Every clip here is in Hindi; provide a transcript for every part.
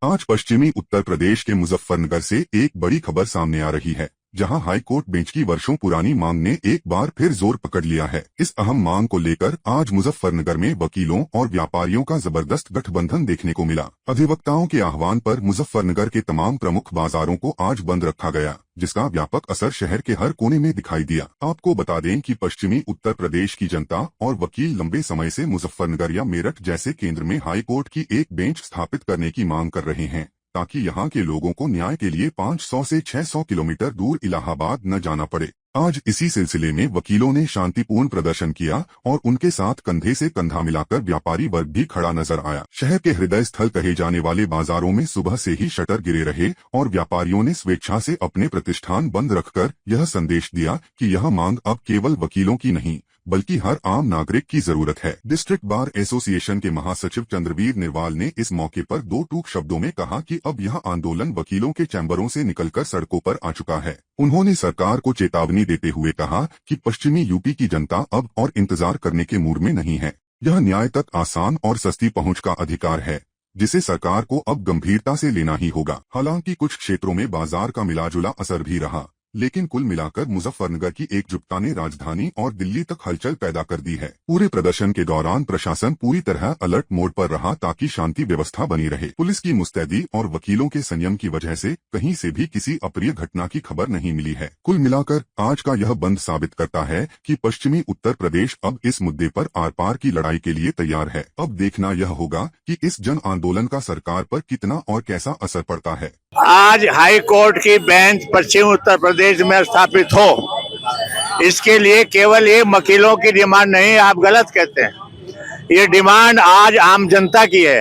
आज पश्चिमी उत्तर प्रदेश के मुजफ्फरनगर से एक बड़ी खबर सामने आ रही है, जहां हाई कोर्ट बेंच की वर्षों पुरानी मांग ने एक बार फिर जोर पकड़ लिया है। इस अहम मांग को लेकर आज मुजफ्फरनगर में वकीलों और व्यापारियों का जबरदस्त गठबंधन देखने को मिला। अधिवक्ताओं के आह्वान पर मुजफ्फरनगर के तमाम प्रमुख बाजारों को आज बंद रखा गया, जिसका व्यापक असर शहर के हर कोने में दिखाई दिया। आपको बता दें कि पश्चिमी उत्तर प्रदेश की जनता और वकील लंबे समय से मुजफ्फरनगर या मेरठ जैसे केंद्र में हाई कोर्ट की एक बेंच स्थापित करने की मांग कर रहे हैं, ताकि यहां के लोगों को न्याय के लिए 500 से 600 किलोमीटर दूर इलाहाबाद न जाना पड़े। आज इसी सिलसिले में वकीलों ने शांतिपूर्ण प्रदर्शन किया और उनके साथ कंधे से कंधा मिलाकर व्यापारी वर्ग भी खड़ा नजर आया। शहर के हृदय स्थल कहे जाने वाले बाजारों में सुबह से ही शटर गिरे रहे और व्यापारियों ने स्वेच्छा से अपने प्रतिष्ठान बंद रखकर यह संदेश दिया कि यह मांग अब केवल वकीलों की नहीं, बल्कि हर आम नागरिक की जरूरत है। डिस्ट्रिक्ट बार एसोसिएशन के महासचिव चंद्रवीर निर्वाल ने इस मौके पर दो टूक शब्दों में कहा कि अब यह आंदोलन वकीलों के चैम्बरों से निकलकर सड़कों पर आ चुका है। उन्होंने सरकार को चेतावनी देते हुए कहा कि पश्चिमी यूपी की जनता अब और इंतजार करने के मूड में नहीं है। यह न्याय तक आसान और सस्ती पहुंच का अधिकार है, जिसे सरकार को अब गंभीरता से लेना ही होगा। हालांकि कुछ क्षेत्रों में बाजार का मिलाजुला असर भी रहा, लेकिन कुल मिलाकर मुजफ्फरनगर की एकजुटता ने राजधानी और दिल्ली तक हलचल पैदा कर दी है। पूरे प्रदर्शन के दौरान प्रशासन पूरी तरह अलर्ट मोड पर रहा ताकि शांति व्यवस्था बनी रहे। पुलिस की मुस्तैदी और वकीलों के संयम की वजह से कहीं से भी किसी अप्रिय घटना की खबर नहीं मिली है। कुल मिलाकर आज का यह बंद साबित करता है कि पश्चिमी उत्तर प्रदेश अब इस मुद्दे पर आर पार की लड़ाई के लिए तैयार है। अब देखना यह होगा कि इस जन आंदोलन का सरकार पर कितना और कैसा असर पड़ता है। आज हाई कोर्ट की बेंच पश्चिम उत्तर प्रदेश में स्थापित हो, इसके लिए केवल ये वकीलों की डिमांड नहीं, आप गलत कहते हैं। ये डिमांड आज आम जनता की है।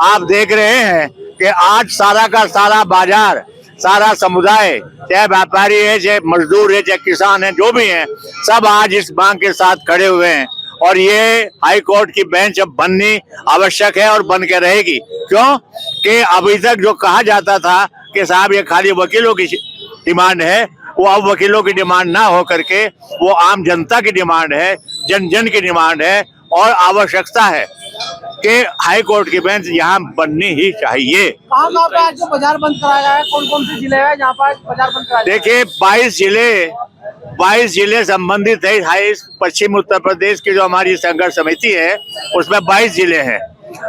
आप देख रहे हैं कि आज सारा का सारा बाजार, सारा समुदाय, चाहे व्यापारी है, चाहे मजदूर है, चाहे किसान है, जो भी है, सब आज इस मांग के साथ खड़े हुए हैं। और ये हाई कोर्ट की बेंच अब बननी आवश्यक है और बन के रहेगी। क्यों कि अभी तक जो कहा जाता था कि साहब ये खाली वकीलों की डिमांड है, वो अब वकीलों की डिमांड ना हो करके वो आम जनता की डिमांड है, जन जन की डिमांड है और आवश्यकता है कि हाई कोर्ट की बेंच यहाँ बननी ही चाहिए। कहाँ पे आज जो बाजार बंद कराया है, कौन कौन से जिले हैं जहाँ पर बाजार बंद कराया? देखिए 22 जिले संबंधित है। हाई पश्चिम उत्तर प्रदेश की जो हमारी संघर्ष समिति है उसमें 22 जिले हैं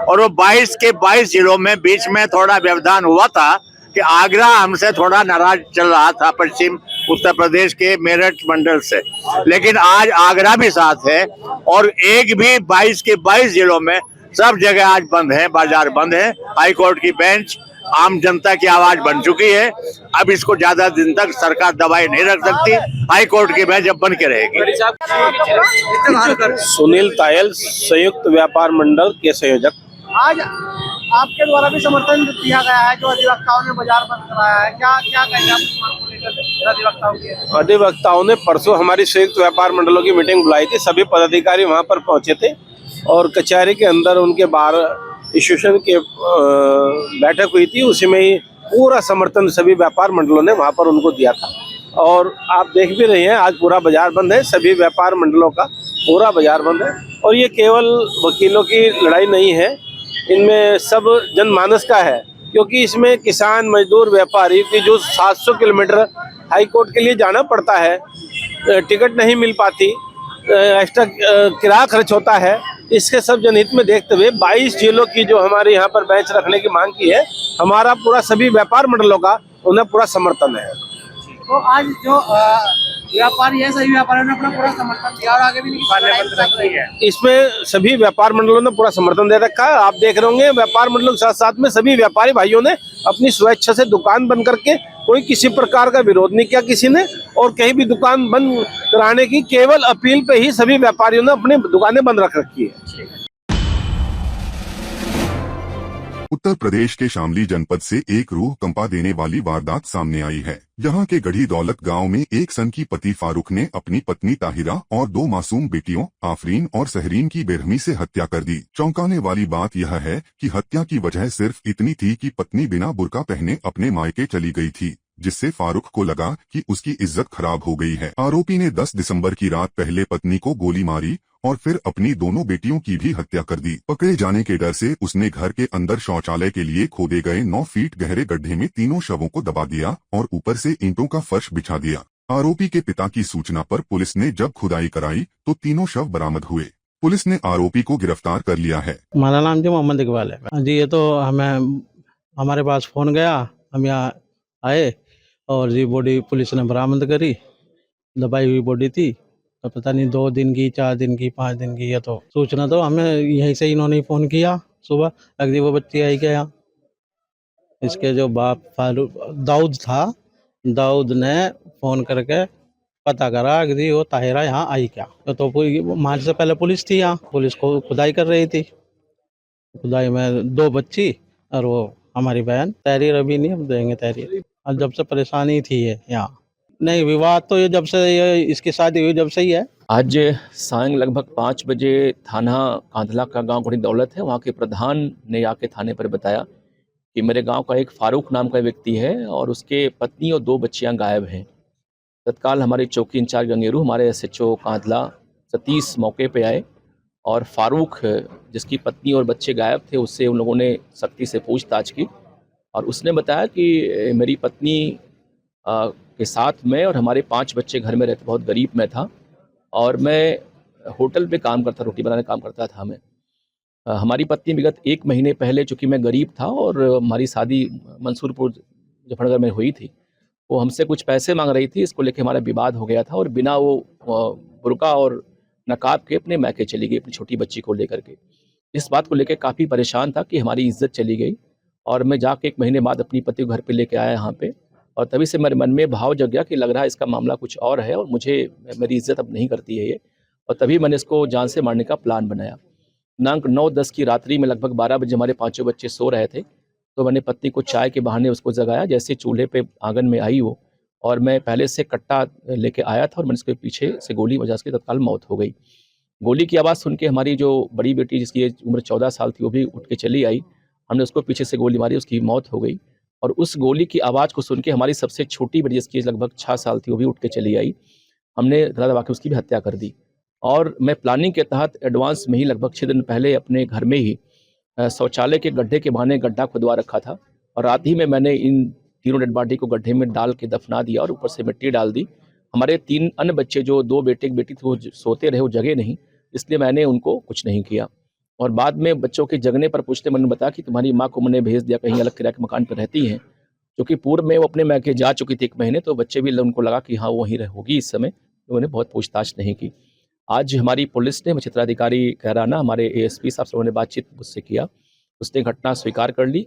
और वो 22 के 22 जिलों में बीच में थोड़ा व्यवधान हुआ था कि आगरा हमसे थोड़ा नाराज चल रहा था पश्चिम उत्तर प्रदेश के मेरठ मंडल से, लेकिन आज आगरा भी साथ है और एक भी 22 के 22 जिलों में सब जगह आज बंद है, बाजार बंद है। हाई कोर्ट की बेंच आम जनता की आवाज बन चुकी है। अब इसको ज्यादा दिन तक सरकार दबाए नहीं रख सकती। हाई कोर्ट की बेंच अब बन के रहेगी। सुनील तायल, संयुक्त व्यापार मंडल के संयोजक। आज आपके द्वारा भी समर्थन दिया गया है, जो अधिवक्ताओं ने बाजार बंद कराया है, क्या क्या कहेंगे आप इस मांग को लेकर? अधिवक्ताओं की अधिवक्ताओं ने परसों हमारी संयुक्त व्यापार मंडलों की मीटिंग बुलाई थी। सभी पदाधिकारी वहां पर पहुंचे थे और कचहरी के अंदर उनके बार एसोसिएशन के बैठक हुई थी। उसी में ही पूरा समर्थन सभी व्यापार मंडलों ने वहां पर उनको दिया था और आप देख भी रहे हैं आज पूरा बाजार बंद है। सभी व्यापार मंडलों का पूरा बाजार बंद है और ये केवल वकीलों की लड़ाई नहीं है, इनमें सब जनमानस का है, क्योंकि इसमें किसान, मजदूर, व्यापारी की जो 700 किलोमीटर हाई कोर्ट के लिए जाना पड़ता है, टिकट नहीं मिल पाती, एक्स्ट्रा किराया खर्च होता है, इसके सब जनहित में देखते हुए 22 जिलों की जो हमारे यहाँ पर बेंच रखने की मांग की है, हमारा पूरा सभी व्यापार मंडलों का उन्हें पूरा समर्थन है। तो आज जो व्यापारी है, सभी व्यापारियों ने अपना पूरा समर्थन दिया और आगे भी नहीं है। इसमें सभी व्यापार मंडलों ने पूरा समर्थन दे रखा है। आप देख रहे होंगे व्यापार मंडलों के साथ साथ में सभी व्यापारी भाइयों ने अपनी स्वेच्छा से दुकान बंद करके, कोई किसी प्रकार का विरोध नहीं किया किसी ने, और कहीं भी दुकान बंद कराने की केवल अपील पे ही सभी व्यापारियों ने अपनी दुकानें बंद रख रखी है। उत्तर प्रदेश के शामली जनपद से एक रूह कंपा देने वाली वारदात सामने आई है। यहाँ के गढ़ी दौलत गांव में एक सन की पति फारूक ने अपनी पत्नी ताहिरा और दो मासूम बेटियों आफरीन और सहरीन की बेरहमी से हत्या कर दी। चौंकाने वाली बात यह है कि हत्या की वजह सिर्फ इतनी थी कि पत्नी बिना बुर्का पहने अपने मायके चली गई थी, जिससे फारूक को लगा कि उसकी इज्जत खराब हो गई है। आरोपी ने 10 दिसंबर की रात पहले पत्नी को गोली मारी और फिर अपनी दोनों बेटियों की भी हत्या कर दी। पकड़े जाने के डर से उसने घर के अंदर शौचालय के लिए खोदे गए 9 फीट गहरे गड्ढे में तीनों शवों को दबा दिया और ऊपर से ईंटों का फर्श बिछा दिया। आरोपी के पिता की सूचना पर पुलिस ने जब खुदाई कराई तो तीनों शव बरामद हुए। पुलिस ने आरोपी को गिरफ्तार कर लिया है। हमारा नाम जी मोहम्मद इकबाल है जी। ये तो हमारे पास फोन गया, हम यहाँ आए और जी बॉडी पुलिस ने बरामद करी। दबाई हुई बॉडी थी, तो पता नहीं 2 दिन की, 4 दिन की, 5 दिन की। है तो सूचना तो हमें यहीं से इन्होंने फोन किया सुबह, अगली वो बच्ची आई क्या यहाँ। इसके जो बाप फारूक दाऊद था, दाऊद ने फोन करके पता करा कि वो ताहिरा यहाँ आई क्या। तो मार्च से पहले पुलिस थी यहाँ, पुलिस को खुदाई कर रही थी। खुदाई में 2 बच्ची और वो हमारी बहन तहरीर। अभी नहीं हम देंगे तहरीर। और जब से परेशानी थी ये यहाँ, नहीं विवाद तो ये जब से ये इसकी शादी हुई जब से ही है। आज सायं लगभग 5 बजे थाना कांधला का गांव बड़ी दौलत है, वहाँ के प्रधान ने आके थाने पर बताया कि मेरे गांव का एक फारूक नाम का व्यक्ति है और उसके पत्नी और 2 बच्चियां गायब हैं। तत्काल हमारे चौकी इंचार्ज गंगेरू, हमारे SHO कांधला सतीश मौके पे आए और फारूक जिसकी पत्नी और बच्चे गायब थे उससे उन लोगों ने सख्ती से पूछताछ की और उसने बताया कि मेरी पत्नी के साथ मैं और हमारे 5 बच्चे घर में रहते, बहुत गरीब मैं था और मैं होटल पे काम करता, रोटी बनाने काम करता था मैं। हमारी पत्नी विगत 1 महीने पहले, चूँकि मैं गरीब था और हमारी शादी मंसूरपुर जफरनगर में हुई थी, वो हमसे कुछ पैसे मांग रही थी। इसको लेके हमारा विवाद हो गया था और बिना वो बुर्का और नकाब के अपने मैके चली गई अपनी छोटी बच्ची को लेकर के। इस बात को लेकर काफ़ी परेशान था कि हमारी इज्जत चली गई और मैं जाके 1 महीने बाद अपनी पति को घर पे लेके आया यहाँ पे और तभी से मेरे मन में भाव जग गया कि लग रहा है इसका मामला कुछ और है और मेरी इज्जत अब नहीं करती है ये। और तभी मैंने इसको जान से मारने का प्लान बनाया। दिनांक 9-10 की रात्रि में लगभग 12 बजे हमारे 5 बच्चे सो रहे थे, तो मैंने पत्नी को चाय के बहाने उसको जगाया। जैसे चूल्हे पे आंगन में आई वो और मैं पहले से कट्टा लेके आया था और मैंने उसके पीछे से गोली बजा, उसकी तत्काल मौत हो गई। गोली की आवाज़ सुन के हमारी जो बड़ी बेटी जिसकी उम्र 14 साल थी वो भी उठ के चली आई। हमने उसको पीछे से गोली मारी, उसकी मौत हो गई। और उस गोली की आवाज़ को सुन के हमारी सबसे छोटी बेटी जिसकी लगभग 6 साल थी वो भी उठ के चली आई। हमने गला दबा के उसकी भी हत्या कर दी। और मैं प्लानिंग के तहत एडवांस में ही लगभग 6 दिन पहले अपने घर में ही शौचालय के गड्ढे के बहाने गड्ढा खुदवा रखा था और रात ही में मैंने इन तीनों डेड बॉडी को गड्ढे में डाल के दफना दिया और ऊपर से मिट्टी डाल दी। हमारे 3 अन्य बच्चे जो 2 बेटे एक बेटी थे वो सोते रहे, वो जगे नहीं, इसलिए मैंने उनको कुछ नहीं किया। और बाद में बच्चों के जगने पर पूछते मैंने बताया कि तुम्हारी माँ को मैंने भेज दिया, कहीं अलग किराए के मकान पर रहती हैं, क्योंकि पूर्व में वो अपने मैके जा चुकी थी 1 महीने, तो बच्चे भी उनको लगा कि हाँ वहीं होगी इस समय, तो उन्होंने बहुत पूछताछ नहीं की। आज हमारी पुलिस ने, क्षेत्राधिकारी कहराना, हमारे ASP साहब से उन्होंने बातचीत मुझसे किया, उसने घटना स्वीकार कर ली।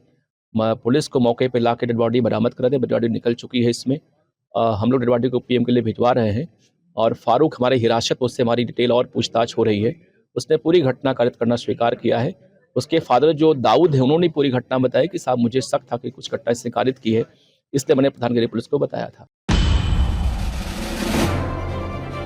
पुलिस को मौके पे ला के डेड बॉडी बरामद करा दे, डेड बॉडी निकल चुकी है। इसमें हम लोग डेड बॉडी को PM के लिए भिजवा रहे हैं और फारूक हमारे हिरासत, उससे हमारी डिटेल और पूछताछ हो रही है। उसने पूरी घटना कारित करना स्वीकार किया है। उसके फादर जो दाऊद है उन्होंने पूरी घटना बताई कि साहब मुझे शक था कि कुछ घटना इसने कारित की है, इसलिए मैंने प्रधानगिरी पुलिस को बताया था।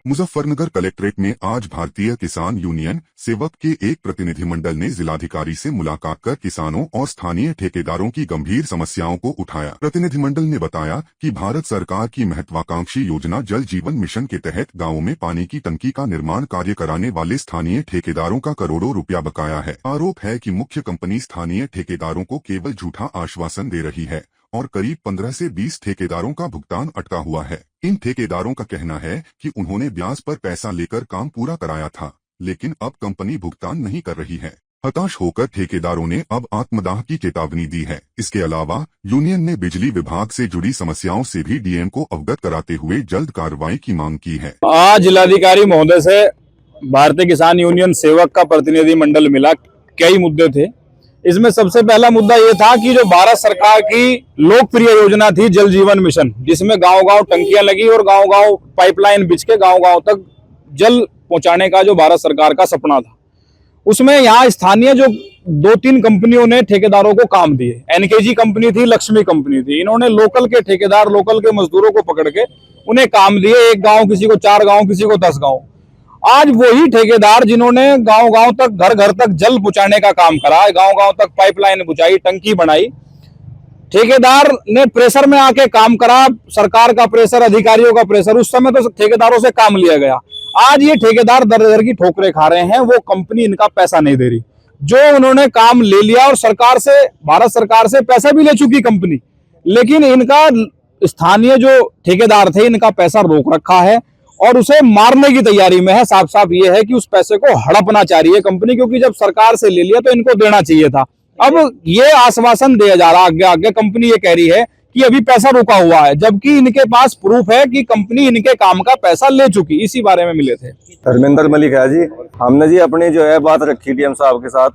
मुजफ्फरनगर कलेक्ट्रेट में आज भारतीय किसान यूनियन सेवक के एक प्रतिनिधिमंडल ने जिलाधिकारी से मुलाकात कर किसानों और स्थानीय ठेकेदारों की गंभीर समस्याओं को उठाया। प्रतिनिधिमंडल ने बताया कि भारत सरकार की महत्वाकांक्षी योजना जल जीवन मिशन के तहत गाँवों में पानी की टंकी का निर्माण कार्य कराने वाले स्थानीय ठेकेदारों का करोड़ों रुपया बकाया है। आरोप है कि मुख्य कंपनी स्थानीय ठेकेदारों को केवल झूठा आश्वासन दे रही है और करीब 15 से 20 ठेकेदारों का भुगतान अटका हुआ है। इन ठेकेदारों का कहना है कि उन्होंने ब्याज पर पैसा लेकर काम पूरा कराया था, लेकिन अब कंपनी भुगतान नहीं कर रही है। हताश होकर ठेकेदारों ने अब आत्मदाह की चेतावनी दी है। इसके अलावा यूनियन ने बिजली विभाग से जुड़ी समस्याओं से भी DM को अवगत कराते हुए जल्द कार्रवाई की मांग की है। आज जिलाधिकारी महोदय से भारतीय किसान यूनियन सेवक का प्रतिनिधि मंडल मिला। कई मुद्दे थे, इसमें सबसे पहला मुद्दा ये था कि जो भारत सरकार की लोकप्रिय योजना थी जल जीवन मिशन, जिसमें गांव-गांव टंकियां लगी और गांव-गांव पाइपलाइन बिछ के गांव-गांव तक जल पहुंचाने का जो भारत सरकार का सपना था, उसमें यहाँ स्थानीय जो 2-3 कंपनियों ने ठेकेदारों को काम दिए। NKG कंपनी थी, लक्ष्मी कंपनी थी। इन्होंने लोकल के ठेकेदार, लोकल के मजदूरों को पकड़ के उन्हें काम दिए। 1 गाँव किसी को, 4 गाँव किसी को, 10 गाँव। आज वही ठेकेदार जिन्होंने गांव-गांव तक, घर-घर तक जल पहुंचाने का काम करा, गांव-गांव तक पाइपलाइन बुझाई, टंकी बनाई, ठेकेदार ने प्रेशर में आके काम करा, सरकार का प्रेशर, अधिकारियों का प्रेशर, उस समय तो ठेकेदारों से काम लिया गया। आज ये ठेकेदार दर दर की ठोकरें खा रहे हैं, वो कंपनी इनका पैसा नहीं दे रही। जो उन्होंने काम ले लिया और सरकार से, भारत सरकार से पैसा भी ले चुकी कंपनी, लेकिन इनका स्थानीय जो ठेकेदार थे इनका पैसा रोक रखा है और उसे मारने की तैयारी में है। साफ साफ ये है कि उस पैसे को हड़पना चाह रही है कंपनी, क्योंकि जब सरकार से ले लिया तो इनको देना चाहिए था। अब ये आश्वासन दिया जा रहा आगे आगे, कंपनी ये कह रही है कि अभी पैसा रुका हुआ है, जबकि इनके पास प्रूफ है कि कंपनी इनके काम का पैसा ले चुकी। इसी बारे में मिले थे। धर्मेंद्र मलिक है जी। हमने जी अपनी जो है बात रखी डीएम साहब के साथ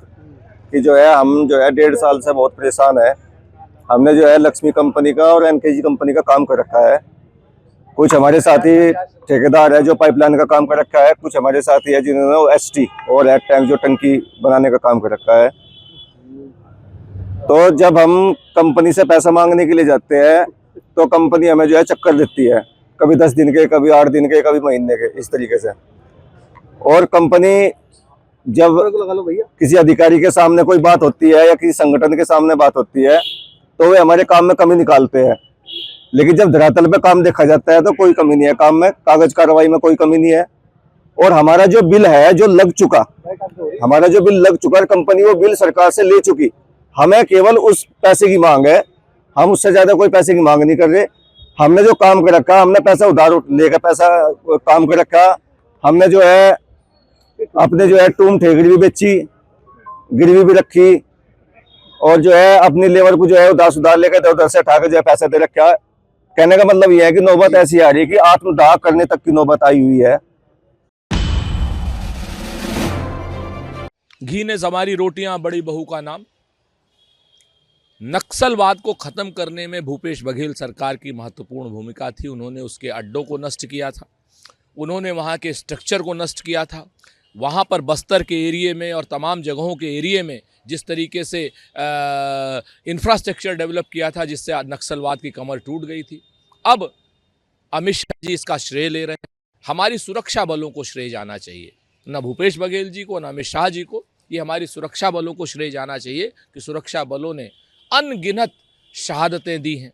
कि जो है हम जो है 1.5 साल से बहुत परेशान है। हमने जो है लक्ष्मी कंपनी का और एनकेजी कंपनी का काम कर रखा है। कुछ हमारे साथी ठेकेदार है जो पाइपलाइन का काम कर रखा है, कुछ हमारे साथी है जिन्होंने एसटी और एट टैंक जो टंकी बनाने का काम कर रखा है। तो जब हम कंपनी से पैसा मांगने के लिए जाते हैं तो कंपनी हमें जो है चक्कर देती है, कभी 10 दिन के, कभी 8 दिन के, कभी महीने के, इस तरीके से। और कंपनी जब किसी अधिकारी के सामने कोई बात होती है या किसी संगठन के सामने बात होती है तो वे हमारे काम में कमी निकालते हैं, लेकिन जब धरातल पे काम देखा जाता है तो कोई कमी नहीं है काम में, कागज कार्रवाई में कोई कमी नहीं है। और हमारा जो बिल है जो लग चुका, कंपनी वो बिल सरकार से ले चुकी, हमें केवल उस पैसे की मांग है, हम उससे ज्यादा कोई पैसे की मांग नहीं कर रहे। हमने जो काम कर रखा, हमने पैसा उधार लेकर पैसा काम कर रखा, हमने जो है अपने जो है टूम ठेकड़ी भी बेची, गिरवी भी रखी और जो है अपनी लेबर को जो है उधार लेकर उधर से उठा के जो है पैसा दे रखा। कहने का मतलब यह है कि नौबत ऐसी आ रही है कि आत्मदाह करने तक की नौबत आई हुई है। घी ने हमारी रोटियां, बड़ी बहू का नाम। नक्सलवाद को खत्म करने में भूपेश बघेल सरकार की महत्वपूर्ण भूमिका थी। उन्होंने उसके अड्डों को नष्ट किया था, उन्होंने वहाँ के स्ट्रक्चर को नष्ट किया था। वहाँ पर बस्तर के एरिए में और तमाम जगहों के एरिए में जिस तरीके से इंफ्रास्ट्रक्चर डेवलप किया था, जिससे नक्सलवाद की कमर टूट गई थी। अब अमित शाह जी इसका श्रेय ले रहे हैं। हमारी सुरक्षा बलों को श्रेय जाना चाहिए, न भूपेश बघेल जी को, न अमित शाह जी को। ये हमारी सुरक्षा बलों को श्रेय जाना चाहिए कि सुरक्षा बलों ने अनगिनत शहादतें दी हैं।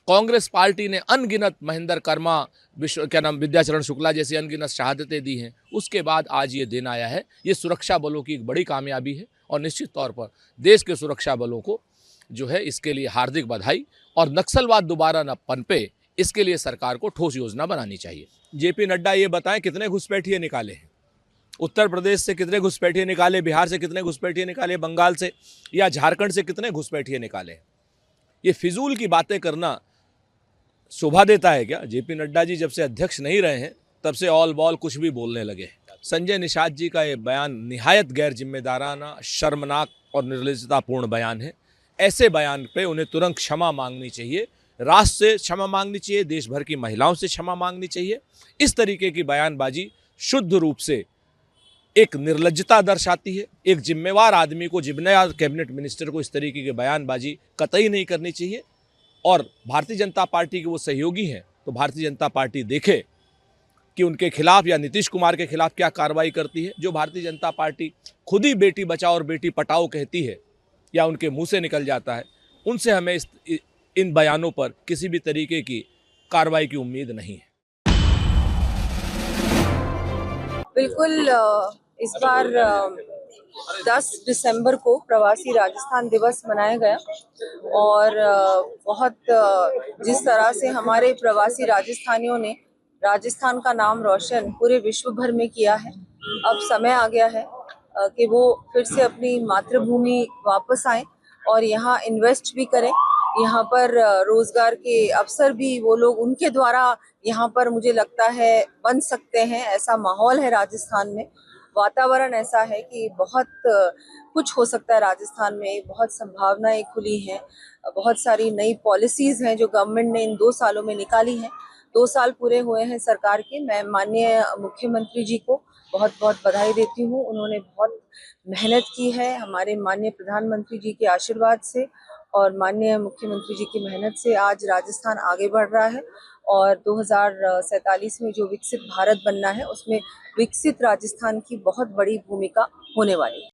कांग्रेस पार्टी ने अनगिनत महेंद्र कर्मा, विद्याचरण शुक्ला जैसी अनगिनत शहादतें दी हैं। उसके बाद आज ये दिन आया है। ये सुरक्षा बलों की एक बड़ी कामयाबी है और निश्चित तौर पर देश के सुरक्षा बलों को जो है इसके लिए हार्दिक बधाई। और नक्सलवाद दोबारा न पनपे, इसके लिए सरकार को ठोस योजना बनानी चाहिए। जेपी नड्डा ये बताएं कितने घुसपैठिए निकाले हैं, उत्तर प्रदेश से कितने घुसपैठिए निकाले, बिहार से कितने घुसपैठिए निकाले, बंगाल से या झारखंड से कितने घुसपैठिए निकाले। ये फिजूल की बातें करना शोभा देता है क्या? जेपी नड्डा जी जब से अध्यक्ष नहीं रहे हैं तब से ऑल बॉल कुछ भी बोलने लगे। संजय निषाद जी का ये बयान निहायत गैर जिम्मेदाराना, शर्मनाक और निर्लज्जतापूर्ण बयान है। ऐसे बयान पे उन्हें तुरंत क्षमा मांगनी चाहिए, राष्ट्र से क्षमा मांगनी चाहिए, देश भर की महिलाओं से क्षमा मांगनी चाहिए। इस तरीके की बयानबाजी शुद्ध रूप से एक निर्लज्जता दर्शाती है। एक जिम्मेवार आदमी को, जिम्मेवार कैबिनेट मिनिस्टर को इस तरीके की बयानबाजी कतई नहीं करनी चाहिए। और भारतीय जनता पार्टी के वो सहयोगी हैं तो भारतीय जनता पार्टी देखे कि उनके खिलाफ या नीतीश कुमार के खिलाफ क्या कार्रवाई करती है। जो भारतीय जनता पार्टी खुद ही बेटी बचाओ और बेटी पटाओ कहती है या उनके मुंह से निकल जाता है, उनसे हमें इन बयानों पर किसी भी तरीके की कार्रवाई की उम्मीद नहीं है। बिल्कुल, इस बार 10 दिसंबर को प्रवासी राजस्थान दिवस मनाया गया और बहुत जिस तरह से हमारे प्रवासी राजस्थानियों ने राजस्थान का नाम रोशन पूरे विश्व भर में किया है, अब समय आ गया है कि वो फिर से अपनी मातृभूमि वापस आए और यहाँ इन्वेस्ट भी करें। यहाँ पर रोजगार के अवसर भी वो लोग उनके द्वारा यहाँ पर मुझे लगता है बन सकते हैं। ऐसा माहौल है राजस्थान में, वातावरण ऐसा है कि बहुत कुछ हो सकता है राजस्थान में। बहुत संभावनाएं खुली हैं, बहुत सारी नई पॉलिसीज़ हैं जो गवर्नमेंट ने इन 2 सालों में निकाली हैं। 2 साल पूरे हुए हैं सरकार के। मैं माननीय मुख्यमंत्री जी को बहुत बहुत बधाई देती हूँ। उन्होंने बहुत मेहनत की है। हमारे माननीय प्रधानमंत्री जी के आशीर्वाद से और माननीय मुख्यमंत्री जी की मेहनत से आज राजस्थान आगे बढ़ रहा है और 2047 में जो विकसित भारत बनना है उसमें विकसित राजस्थान की बहुत बड़ी भूमिका होने वाली है।